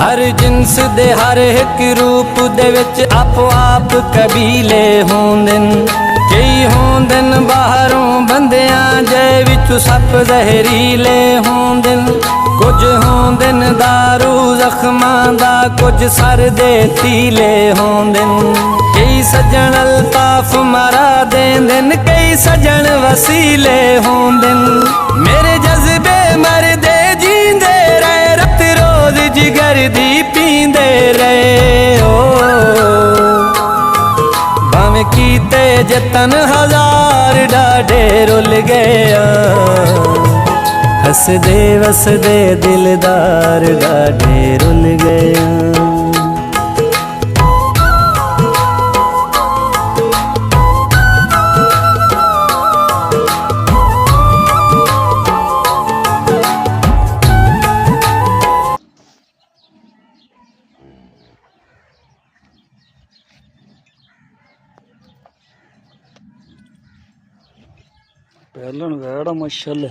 हर jeans दे हर एक रूप दे विच आपो आप कबीले होंदे कई होंदे बाहरों बंदियां जे विचों सप जहरीले होंदे कुछ होंदे दारू जख्मां दा कुछ सर दे तीले होंदे कई सजन अल्ताफ मरा देंदे कई सजन वसीले होंदे मेरे जज्बे मरदे जींदे रहे रत रोज जिगर दी पींदे रहे भावें कीते जतन हजार डाढे रुल गया हसदे वसदे दिलदार डाढे रुल गया। ਪਹਿਲਾਂ ਵੈੜਾ ਮਾਸ਼ਾਅੱਲਾ